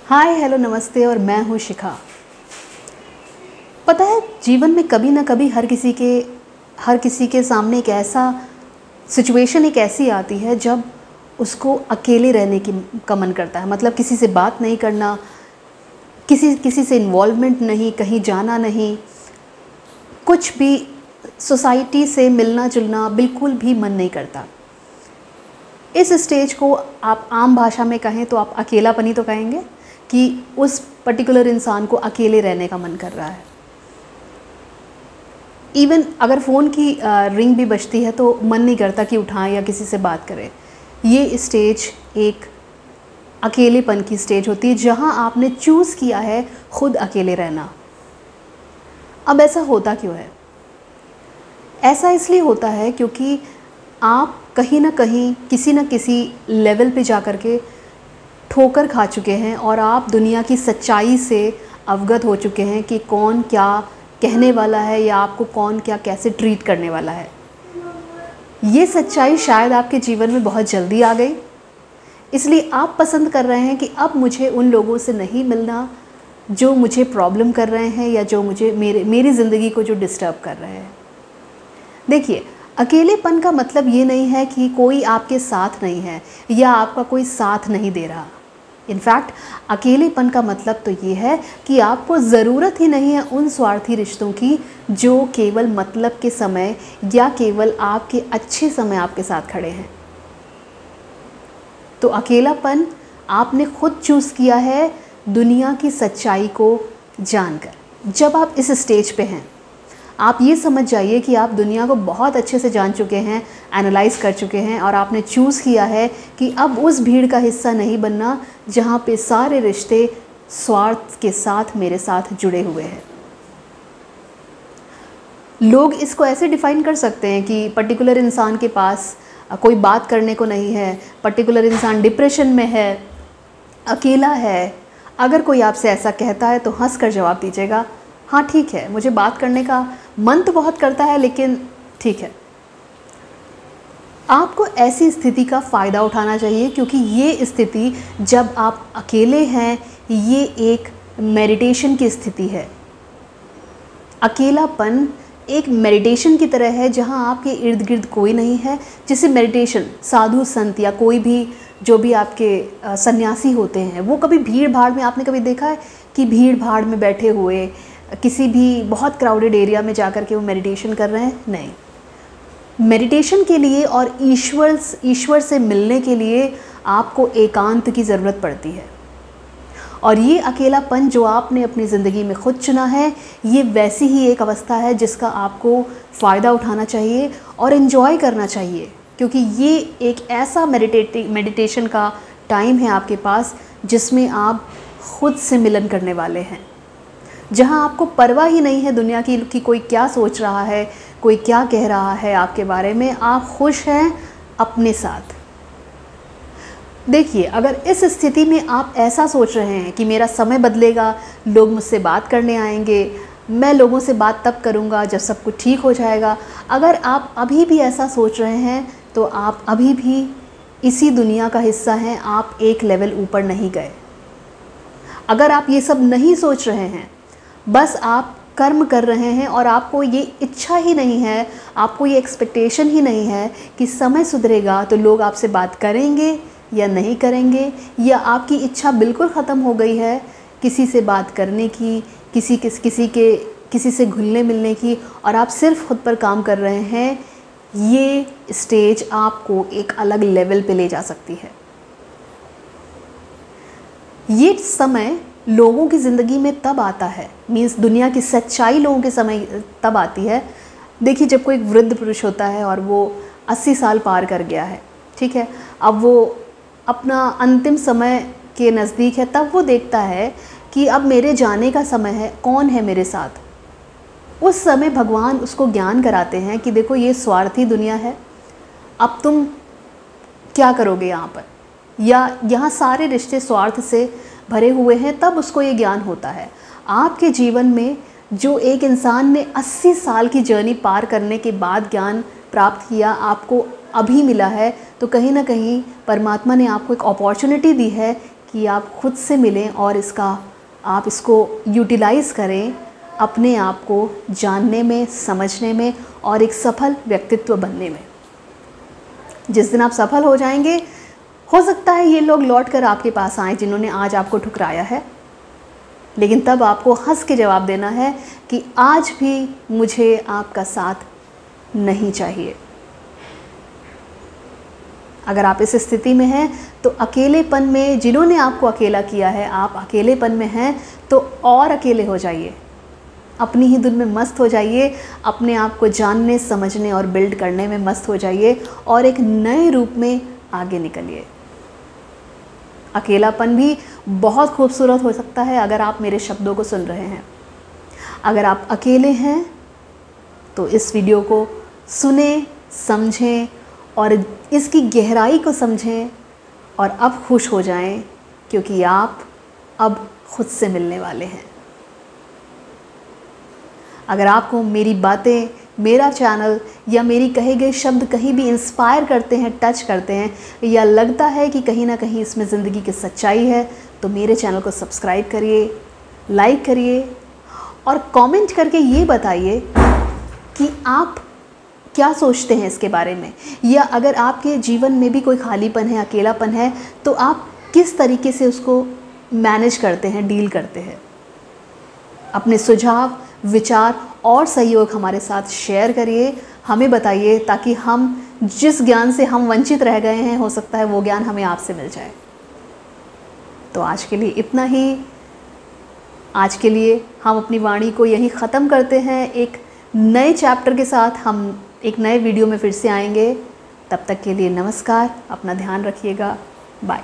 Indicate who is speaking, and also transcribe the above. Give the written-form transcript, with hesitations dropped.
Speaker 1: Hi hello नमस्ते और मैं हूँ शिखा। पता है, जीवन में कभी ना कभी हर किसी के सामने एक ऐसा सिचुएशन एक ऐसी आती है जब उसको अकेले रहने का मन करता है। मतलब किसी से बात नहीं करना, किसी से इन्वॉल्वमेंट नहीं, कहीं जाना नहीं, कुछ भी सोसाइटी से मिलना जुलना बिल्कुल भी मन नहीं करता। इस स्टेज को आप आम भाषा में कहें तो आप अकेलापन ही तो कहेंगे कि उस पर्टिकुलर इंसान को अकेले रहने का मन कर रहा है। इवन अगर फ़ोन की रिंग भी बजती है तो मन नहीं करता कि उठाएं या किसी से बात करें। ये स्टेज एक अकेलेपन की स्टेज होती है जहां आपने चूज़ किया है खुद अकेले रहना। अब ऐसा होता क्यों है? ऐसा इसलिए होता है क्योंकि आप कहीं ना कहीं किसी न किसी लेवल पे जा कर के ठोकर खा चुके हैं और आप दुनिया की सच्चाई से अवगत हो चुके हैं कि कौन क्या कहने वाला है या आपको कौन क्या कैसे ट्रीट करने वाला है। ये सच्चाई शायद आपके जीवन में बहुत जल्दी आ गई, इसलिए आप पसंद कर रहे हैं कि अब मुझे उन लोगों से नहीं मिलना जो मुझे प्रॉब्लम कर रहे हैं या जो मुझे मेरी ज़िंदगी को जो डिस्टर्ब कर रहे हैं। देखिए, अकेलेपन का मतलब ये नहीं है कि कोई आपके साथ नहीं है या आपका कोई साथ नहीं दे रहा। इनफैक्ट अकेलेपन का मतलब तो ये है कि आपको ज़रूरत ही नहीं है उन स्वार्थी रिश्तों की जो केवल मतलब के समय या केवल आपके अच्छे समय आपके साथ खड़े हैं। तो अकेलापन आपने खुद चूज़ किया है दुनिया की सच्चाई को जानकर। जब आप इस स्टेज पे हैं, आप ये समझ जाइए कि आप दुनिया को बहुत अच्छे से जान चुके हैं, एनालाइज़ कर चुके हैं और आपने चूज़ किया है कि अब उस भीड़ का हिस्सा नहीं बनना जहाँ पे सारे रिश्ते स्वार्थ के साथ मेरे साथ जुड़े हुए हैं। लोग इसको ऐसे डिफ़ाइन कर सकते हैं कि पर्टिकुलर इंसान के पास कोई बात करने को नहीं है, पर्टिकुलर इंसान डिप्रेशन में है, अकेला है। अगर कोई आपसे ऐसा कहता है तो हंस कर जवाब दीजिएगा, हाँ ठीक है, मुझे बात करने का मन तो बहुत करता है लेकिन ठीक है। आपको ऐसी स्थिति का फ़ायदा उठाना चाहिए क्योंकि ये स्थिति जब आप अकेले हैं, ये एक मेडिटेशन की स्थिति है। अकेलापन एक मेडिटेशन की तरह है जहां आपके इर्द गिर्द कोई नहीं है। जिसे मेडिटेशन साधु संत या कोई भी जो भी आपके सन्यासी होते हैं, वो कभी भीड़ भाड़ में आपने कभी देखा है कि भीड़ भाड़ में बैठे हुए किसी भी बहुत क्राउडेड एरिया में जाकर के वो मेडिटेशन कर रहे हैं? नहीं। मेडिटेशन के लिए और ईश्वर से मिलने के लिए आपको एकांत की ज़रूरत पड़ती है। और ये अकेलापन जो आपने अपनी ज़िंदगी में खुद चुना है, ये वैसी ही एक अवस्था है जिसका आपको फ़ायदा उठाना चाहिए और एंजॉय करना चाहिए, क्योंकि ये एक ऐसा मेडिटेशन का टाइम है आपके पास जिसमें आप खुद से मिलन करने वाले हैं, जहां आपको परवाह ही नहीं है दुनिया की कि कोई क्या सोच रहा है, कोई क्या कह रहा है आपके बारे में। आप खुश हैं अपने साथ। देखिए, अगर इस स्थिति में आप ऐसा सोच रहे हैं कि मेरा समय बदलेगा, लोग मुझसे बात करने आएंगे, मैं लोगों से बात तब करूंगा जब सब कुछ ठीक हो जाएगा, अगर आप अभी भी ऐसा सोच रहे हैं तो आप अभी भी इसी दुनिया का हिस्सा हैं, आप एक लेवल ऊपर नहीं गए। अगर आप ये सब नहीं सोच रहे हैं, बस आप कर्म कर रहे हैं और आपको ये इच्छा ही नहीं है, आपको ये एक्सपेक्टेशन ही नहीं है कि समय सुधरेगा तो लोग आपसे बात करेंगे या नहीं करेंगे, या आपकी इच्छा बिल्कुल ख़त्म हो गई है किसी से बात करने की, किसी से घुलने मिलने की, और आप सिर्फ खुद पर काम कर रहे हैं, ये स्टेज आपको एक अलग लेवल पे ले जा सकती है। ये समय लोगों की ज़िंदगी में तब आता है, मीन्स दुनिया की सच्चाई लोगों के समय तब आती है। देखिए, जब कोई एक वृद्ध पुरुष होता है और वो 80 साल पार कर गया है, ठीक है, अब वो अपना अंतिम समय के नज़दीक है, तब वो देखता है कि अब मेरे जाने का समय है, कौन है मेरे साथ। उस समय भगवान उसको ज्ञान कराते हैं कि देखो, ये स्वार्थी दुनिया है, अब तुम क्या करोगे यहाँ पर, या यहाँ सारे रिश्ते स्वार्थ से भरे हुए हैं। तब उसको ये ज्ञान होता है। आपके जीवन में जो एक इंसान ने 80 साल की जर्नी पार करने के बाद ज्ञान प्राप्त किया, आपको अभी मिला है, तो कहीं ना कहीं परमात्मा ने आपको एक अपॉर्चुनिटी दी है कि आप खुद से मिलें और आप इसको यूटिलाइज़ करें अपने आप को जानने में, समझने में और एक सफल व्यक्तित्व बनने में। जिस दिन आप सफल हो जाएंगे, हो सकता है ये लोग लौट कर आपके पास आएँ जिन्होंने आज आपको ठुकराया है, लेकिन तब आपको हंस के जवाब देना है कि आज भी मुझे आपका साथ नहीं चाहिए। अगर आप इस स्थिति में हैं तो अकेलेपन में, जिन्होंने आपको अकेला किया है, आप अकेलेपन में हैं तो और अकेले हो जाइए, अपनी ही धुन में मस्त हो जाइए, अपने आप को जानने, समझने और बिल्ड करने में मस्त हो जाइए और एक नए रूप में आगे निकलिए। अकेलापन भी बहुत खूबसूरत हो सकता है अगर आप मेरे शब्दों को सुन रहे हैं। अगर आप अकेले हैं तो इस वीडियो को सुने, समझें और इसकी गहराई को समझें और अब खुश हो जाएं, क्योंकि आप अब खुद से मिलने वाले हैं। अगर आपको मेरी बातें, मेरा चैनल या मेरी कहे गए शब्द कहीं भी इंस्पायर करते हैं, टच करते हैं या लगता है कि कहीं ना कहीं इसमें ज़िंदगी की सच्चाई है, तो मेरे चैनल को सब्सक्राइब करिए, लाइक करिए और कमेंट करके ये बताइए कि आप क्या सोचते हैं इसके बारे में, या अगर आपके जीवन में भी कोई खालीपन है, अकेलापन है, तो आप किस तरीके से उसको मैनेज करते हैं, डील करते हैं। अपने सुझाव, विचार और सहयोग हमारे साथ शेयर करिए, हमें बताइए, ताकि हम जिस ज्ञान से हम वंचित रह गए हैं, हो सकता है वो ज्ञान हमें आपसे मिल जाए। तो आज के लिए इतना ही। आज के लिए हम अपनी वाणी को यहीं ख़त्म करते हैं। एक नए चैप्टर के साथ हम एक नए वीडियो में फिर से आएंगे। तब तक के लिए नमस्कार, अपना ध्यान रखिएगा, बाय।